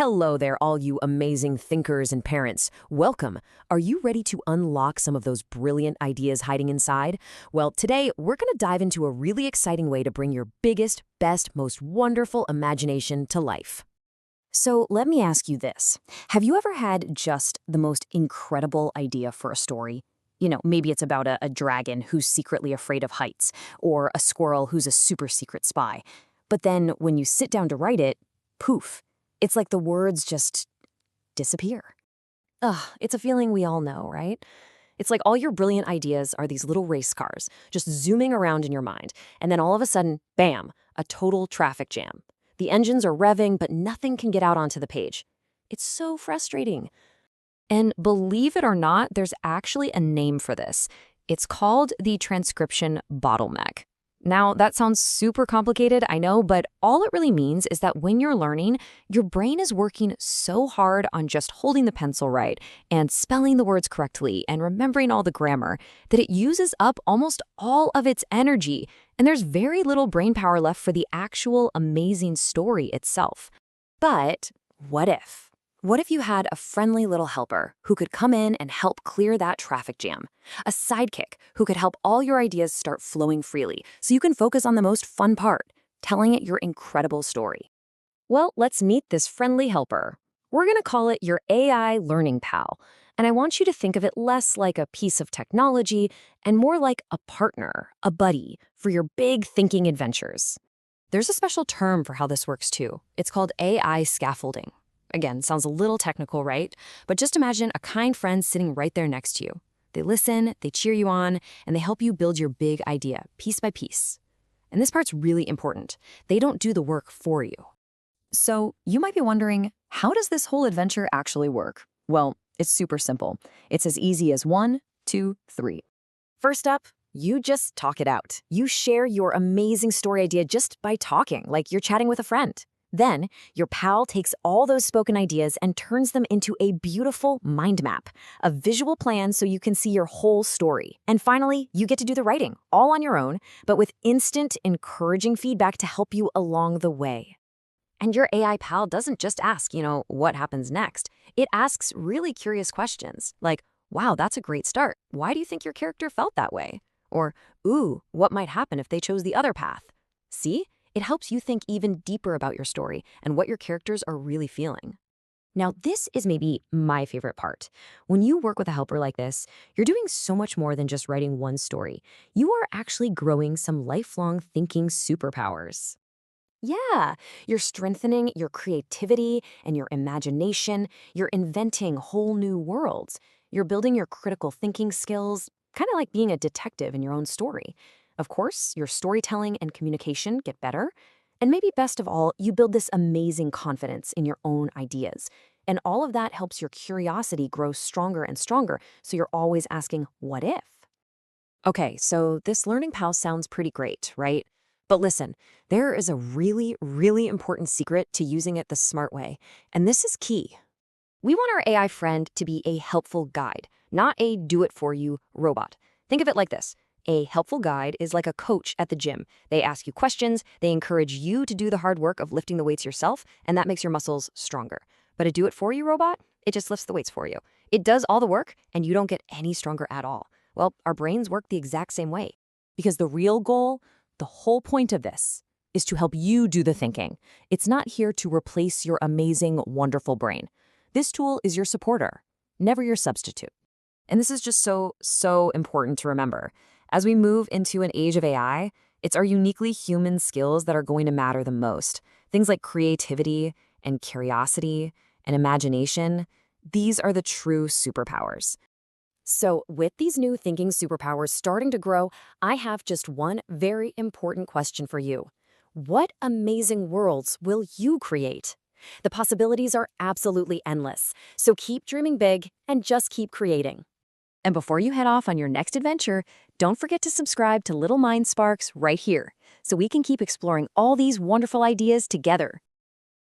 Hello there, all you amazing thinkers and parents. Welcome. Are you ready to unlock some of those brilliant ideas hiding inside? Well, today we're going to dive into a really exciting way to bring your biggest, best, most wonderful imagination to life. So let me ask you this. Have you ever had just the most incredible idea for a story? Maybe it's about a dragon who's secretly afraid of heights, or a squirrel who's a super secret spy. But then when you sit down to write it, poof. It's like the words just disappear. Ugh, it's a feeling we all know, right? It's like all your brilliant ideas are these little race cars just zooming around in your mind, and then all of a sudden, bam, a total traffic jam. The engines are revving, but nothing can get out onto the page. It's so frustrating. And believe it or not, there's actually a name for this. It's called the transcription bottleneck. Now, that sounds super complicated, I know, but all it really means is that when you're learning, your brain is working so hard on just holding the pencil right and spelling the words correctly and remembering all the grammar that it uses up almost all of its energy, and there's very little brain power left for the actual amazing story itself. But what if? What if you had a friendly little helper who could come in and help clear that traffic jam? A sidekick who could help all your ideas start flowing freely so you can focus on the most fun part, telling it your incredible story. Well, let's meet this friendly helper. We're going to call it your AI learning pal, and I want you to think of it less like a piece of technology and more like a partner, a buddy, for your big thinking adventures. There's a special term for how this works too. It's called AI scaffolding. Again, sounds a little technical, right? But just imagine a kind friend sitting right there next to you. They listen, they cheer you on, and they help you build your big idea, piece by piece. And this part's really important. They don't do the work for you. So you might be wondering, how does this whole adventure actually work? Well, it's super simple. It's as easy as 1, 2, 3. First up, you just talk it out. You share your amazing story idea just by talking, like you're chatting with a friend. Then, your pal takes all those spoken ideas and turns them into a beautiful mind map, a visual plan so you can see your whole story. And finally, you get to do the writing, all on your own, but with instant, encouraging feedback to help you along the way. And your AI pal doesn't just ask, what happens next? It asks really curious questions, like, wow, that's a great start. Why do you think your character felt that way? Or, ooh, what might happen if they chose the other path? See? It helps you think even deeper about your story and what your characters are really feeling. Now, this is maybe my favorite part. When you work with a helper like this, you're doing so much more than just writing one story. You are actually growing some lifelong thinking superpowers. Yeah, you're strengthening your creativity and your imagination. You're inventing whole new worlds. You're building your critical thinking skills, kind of like being a detective in your own story. Of course, your storytelling and communication get better. And maybe best of all, you build this amazing confidence in your own ideas. And all of that helps your curiosity grow stronger and stronger, so you're always asking, what if? Okay, so this learning pal sounds pretty great, right? But listen, there is a really, really important secret to using it the smart way. And this is key. We want our AI friend to be a helpful guide, not a do-it-for-you robot. Think of it like this. A helpful guide is like a coach at the gym. They ask you questions, they encourage you to do the hard work of lifting the weights yourself, and that makes your muscles stronger. But a do-it-for-you robot, it just lifts the weights for you. It does all the work, and you don't get any stronger at all. Well, our brains work the exact same way. Because the real goal, the whole point of this, is to help you do the thinking. It's not here to replace your amazing, wonderful brain. This tool is your supporter, never your substitute. And this is just so important to remember. As we move into an age of AI, it's our uniquely human skills that are going to matter the most. Things like creativity and curiosity and imagination, these are the true superpowers. So with these new thinking superpowers starting to grow, I have just one very important question for you. What amazing worlds will you create? The possibilities are absolutely endless, so keep dreaming big and just keep creating. And before you head off on your next adventure, don't forget to subscribe to LittleMindSparks right here, so we can keep exploring all these wonderful ideas together.